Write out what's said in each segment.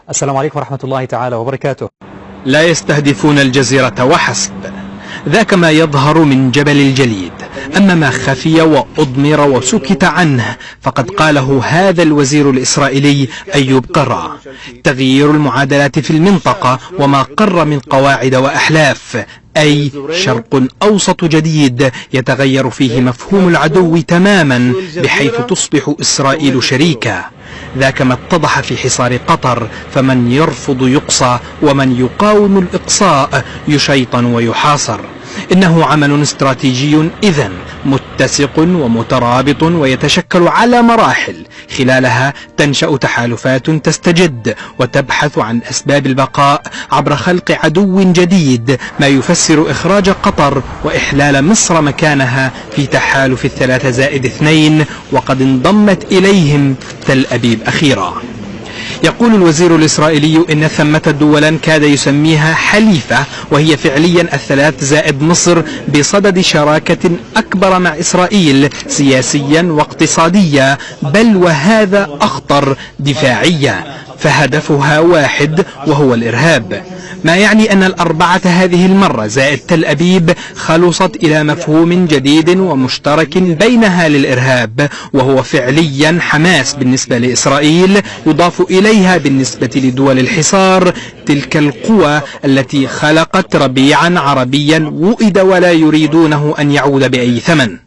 السلام عليكم ورحمة الله تعالى وبركاته. لا يستهدفون الجزيرة وحسب، ذاك ما يظهر من جبل الجليد. أما ما خفي وأضمر وسكت عنه فقد قاله هذا الوزير الإسرائيلي أيوب قرع: تغيير المعادلات في المنطقة وما قر من قواعد وأحلاف، أي شرق أوسط جديد يتغير فيه مفهوم العدو تماما بحيث تصبح إسرائيل شريكا. ذاك ما اتضح في حصار قطر، فمن يرفض يقصى ومن يقاوم الإقصاء يشيطن ويحاصر. إنه عمل استراتيجي إذن متسق ومترابط ويتشكل على مراحل، خلالها تنشأ تحالفات تستجد وتبحث عن أسباب البقاء عبر خلق عدو جديد، ما يفسر إخراج قطر وإحلال مصر مكانها في تحالف 3+2، وقد انضمت إليهم تل أبيب أخيرا. يقول الوزير الإسرائيلي إن ثمة دولا كاد يسميها حليفة، وهي فعليا 3 مصر، بصدد شراكة أكبر مع إسرائيل سياسيا واقتصاديا، بل وهذا أخطر دفاعيا، فهدفها واحد وهو الإرهاب. ما يعني أن الأربعة هذه المرة زائد تل أبيب خلصت إلى مفهوم جديد ومشترك بينها للإرهاب، وهو فعليا حماس بالنسبة لإسرائيل، يضاف إليها بالنسبة لدول الحصار تلك القوى التي خلقت ربيعا عربيا وئد ولا يريدونه أن يعود بأي ثمن.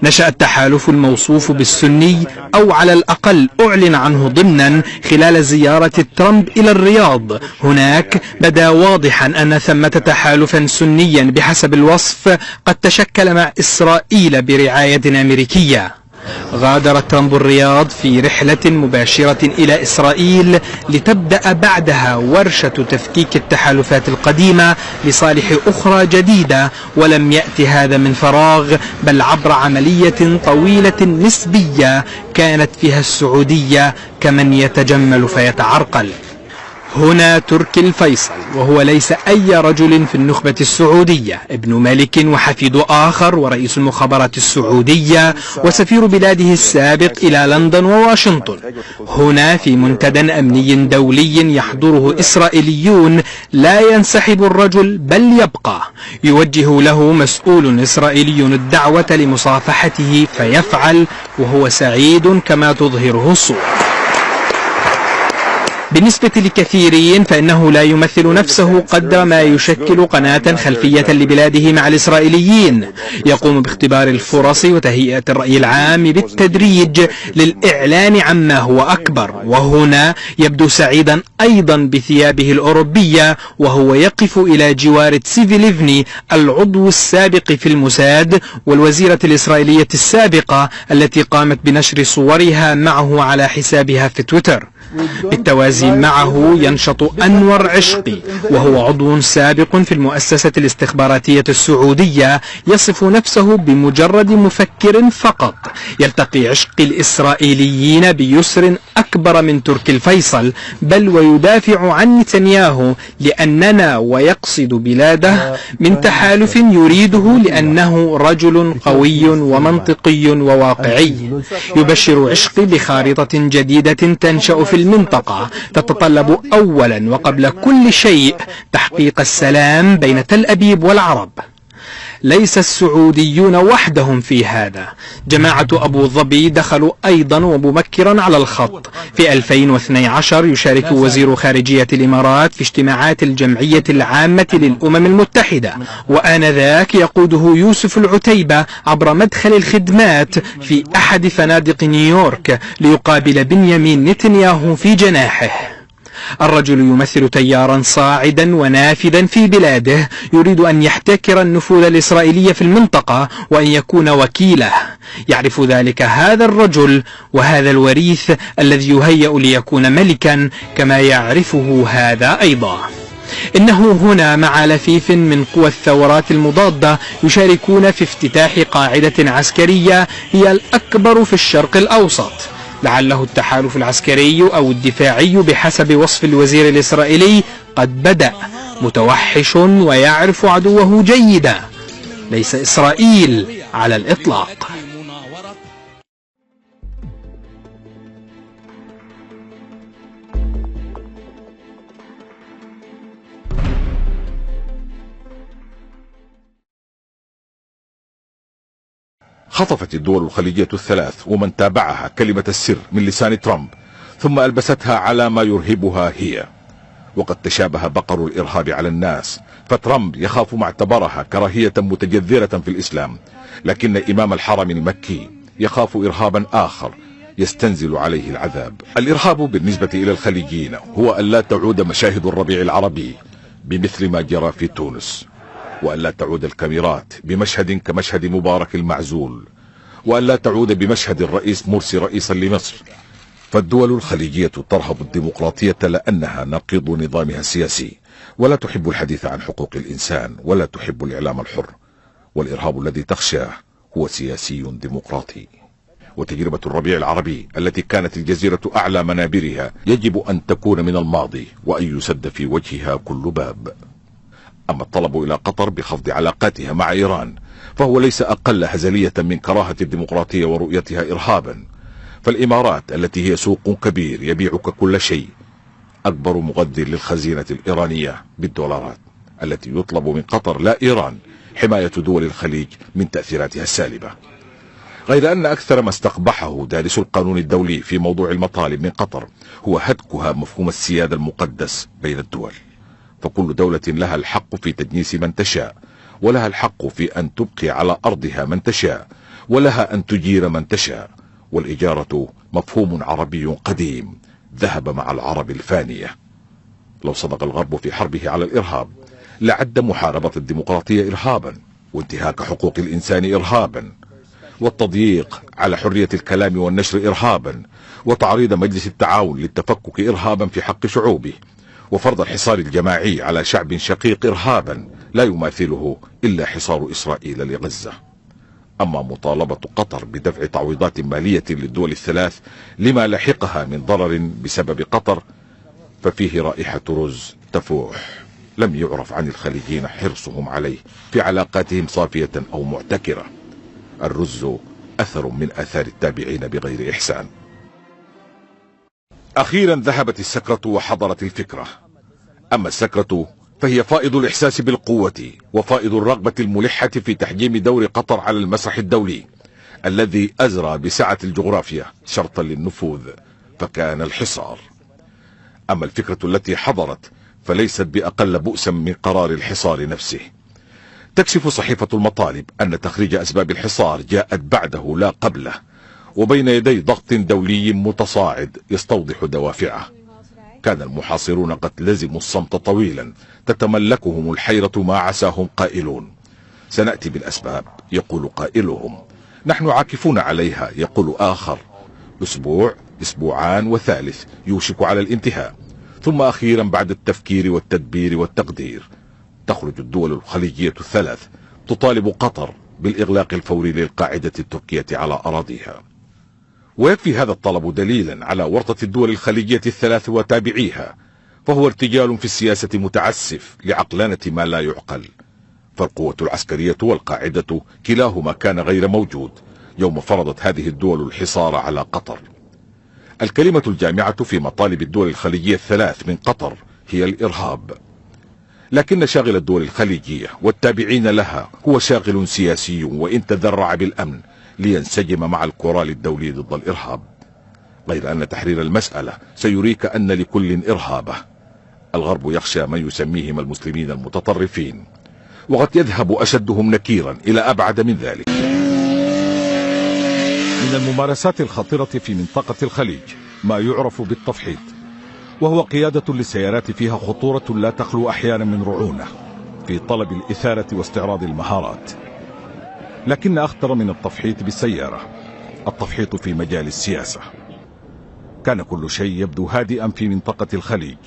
نشأ التحالف الموصوف بالسني، أو على الأقل أعلن عنه ضمنا خلال زيارة ترامب إلى الرياض. هناك بدا واضحا أن ثمة تحالفا سنيا بحسب الوصف قد تشكل مع إسرائيل برعاية أمريكية. غادر ترامب الرياض في رحلة مباشرة إلى إسرائيل لتبدأ بعدها ورشة تفكيك التحالفات القديمة لصالح أخرى جديدة، ولم يأتي هذا من فراغ، بل عبر عملية طويلة نسبية كانت فيها السعودية كمن يتجمل فيتعرقل. هنا تركي الفيصل، وهو ليس أي رجل في النخبة السعودية، ابن ملك وحفيد آخر ورئيس المخابرات السعودية وسفير بلاده السابق إلى لندن وواشنطن. هنا في منتدى أمني دولي يحضره إسرائيليون لا ينسحب الرجل بل يبقى، يوجه له مسؤول إسرائيلي الدعوة لمصافحته فيفعل، وهو سعيد كما تظهره الصورة. بالنسبة لكثيرين فإنه لا يمثل نفسه قدر ما يشكل قناة خلفية لبلاده مع الإسرائيليين، يقوم باختبار الفرص وتهيئة الرأي العام بالتدريج للإعلان عما هو أكبر. وهنا يبدو سعيدا أيضا بثيابه الأوروبية، وهو يقف إلى جوار تسيفي ليفني العضو السابق في الموساد والوزيرة الإسرائيلية السابقة التي قامت بنشر صورها معه على حسابها في تويتر. بالتوازي معه ينشط أنور عشقي، وهو عضو سابق في المؤسسة الاستخباراتية السعودية، يصف نفسه بمجرد مفكر فقط. يلتقي عشقي الإسرائيليين بيسر أكبر من تركي الفيصل، بل ويدافع عن نتنياهو لأننا ويقصد بلاده من تحالف يريده لأنه رجل قوي ومنطقي وواقعي. يبشر عشقي بخارطة جديدة تنشأ في المنطقة تتطلب أولا وقبل كل شيء تحقيق السلام بين تل أبيب والعرب. ليس السعوديون وحدهم في هذا، جماعة أبو ظبي دخلوا أيضا ومبكرا على الخط. في 2012 يشارك وزير خارجية الإمارات في اجتماعات الجمعية العامة للأمم المتحدة، وآنذاك يقوده يوسف العتيبة عبر مدخل الخدمات في أحد فنادق نيويورك ليقابل بنيامين نتنياهو في جناحه. الرجل يمثل تيارا صاعدا ونافذا في بلاده، يريد أن يحتكر النفوذ الإسرائيلي في المنطقة وأن يكون وكيله. يعرف ذلك هذا الرجل، وهذا الوريث الذي يهيأ ليكون ملكا كما يعرفه هذا أيضا. إنه هنا مع لفيف من قوى الثورات المضادة يشاركون في افتتاح قاعدة عسكرية هي الأكبر في الشرق الأوسط. لعله التحالف العسكري أو الدفاعي بحسب وصف الوزير الإسرائيلي قد بدأ، متوحش ويعرف عدوه جيدا، ليس إسرائيل على الإطلاق. خطفت الدول الخليجية الثلاث ومن تابعها كلمة السر من لسان ترامب، ثم ألبستها على ما يرهبها هي. وقد تشابه بقر الإرهاب على الناس، فترامب يخاف ما اعتبرها كراهية متجذرة في الإسلام، لكن إمام الحرم المكي يخاف إرهابا آخر يستنزل عليه العذاب. الإرهاب بالنسبة إلى الخليجيين هو أن لا تعود مشاهد الربيع العربي بمثل ما جرى في تونس، وأن لا تعود الكاميرات بمشهد كمشهد مبارك المعزول، وأن لا تعود بمشهد الرئيس مرسي رئيسا لمصر. فالدول الخليجية ترهب الديمقراطية لأنها نقيض نظامها السياسي، ولا تحب الحديث عن حقوق الإنسان، ولا تحب الإعلام الحر. والإرهاب الذي تخشاه هو سياسي ديمقراطي. وتجربة الربيع العربي التي كانت الجزيرة أعلى منابرها يجب أن تكون من الماضي، وأن يسد في وجهها كل باب. أما الطلب إلى قطر بخفض علاقاتها مع إيران فهو ليس أقل هزلية من كراهة الديمقراطية ورؤيتها إرهابا. فالإمارات التي هي سوق كبير يبيعك كل شيء أكبر مغذ للخزينة الإيرانية بالدولارات، التي يطلب من قطر لا إيران حماية دول الخليج من تأثيراتها السالبة. غير أن أكثر ما استقبحه دارس القانون الدولي في موضوع المطالب من قطر هو هتكها مفهوم السيادة المقدس بين الدول. فكل دولة لها الحق في تجنيس من تشاء، ولها الحق في أن تبقي على أرضها من تشاء، ولها أن تجير من تشاء. والإجارة مفهوم عربي قديم ذهب مع العرب الفانية. لو صدق الغرب في حربه على الإرهاب لعد محاربة الديمقراطية إرهابا، وانتهاك حقوق الإنسان إرهابا، والتضييق على حرية الكلام والنشر إرهابا، وتعريض مجلس التعاون للتفكك إرهابا في حق شعوبه، وفرض الحصار الجماعي على شعب شقيق إرهابا لا يماثله إلا حصار إسرائيل لغزة. أما مطالبة قطر بدفع تعويضات مالية للدول الثلاث لما لحقها من ضرر بسبب قطر ففيه رائحة رز تفوح. لم يعرف عن الخليجيين حرصهم عليه في علاقاتهم صافية أو معتكرة. الرز أثر من آثار التابعين بغير إحسان. أخيرا ذهبت السكرة وحضرت الفكرة. أما السكرة فهي فائض الإحساس بالقوة وفائض الرغبة الملحة في تحجيم دور قطر على المسرح الدولي الذي أزرى بسعة الجغرافيا شرطا للنفوذ، فكان الحصار. أما الفكرة التي حضرت فليست بأقل بؤسا من قرار الحصار نفسه. تكشف صحيفة المطالب أن تخريج أسباب الحصار جاءت بعده لا قبله، وبين يدي ضغط دولي متصاعد يستوضح دوافعه. كان المحاصرون قد لزموا الصمت طويلا تتملكهم الحيرة ما عساهم قائلون. سنأتي بالأسباب يقول قائلهم، نحن عاكفون عليها يقول آخر، أسبوع، أسبوعان، وثالث يوشك على الانتهاء. ثم أخيرا بعد التفكير والتدبير والتقدير تخرج الدول الخليجية الثلاث تطالب قطر بالإغلاق الفوري للقاعدة التركية على أراضيها. ويكفي هذا الطلب دليلا على ورطة الدول الخليجية الثلاث وتابعيها، فهو ارتجال في السياسة متعسف لعقلانة ما لا يعقل. فالقوة العسكرية والقاعدة كلاهما كان غير موجود يوم فرضت هذه الدول الحصار على قطر. الكلمة الجامعة في مطالب الدول الخليجية الثلاث من قطر هي الإرهاب. لكن شاغل الدول الخليجية والتابعين لها هو شاغل سياسي، وإن تذرع بالأمن لينسجم مع الكورال الدولي ضد الإرهاب. غير أن تحرير المسألة سيريك أن لكل إرهابه. الغرب يخشى من يسميهم المسلمين المتطرفين، وقد يذهب أشدهم نكيرا إلى أبعد من ذلك. من الممارسات الخطيرة في منطقة الخليج ما يعرف بالتفحيط، وهو قيادة للسيارات فيها خطورة لا تخلو أحيانا من رعونة في طلب الإثارة واستعراض المهارات. لكن أخطر من التفحيط بالسيارة التفحيط في مجال السياسة. كان كل شيء يبدو هادئا في منطقة الخليج،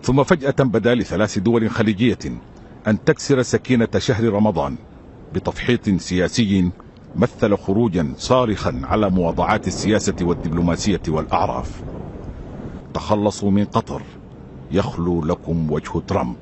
ثم فجأة بدا لثلاث دول خليجية أن تكسر سكينة شهر رمضان بتفحيط سياسي مثل خروجا صارخا على مواضعات السياسة والدبلوماسية والأعراف. تخلصوا من قطر يخلو لكم وجه ترامب.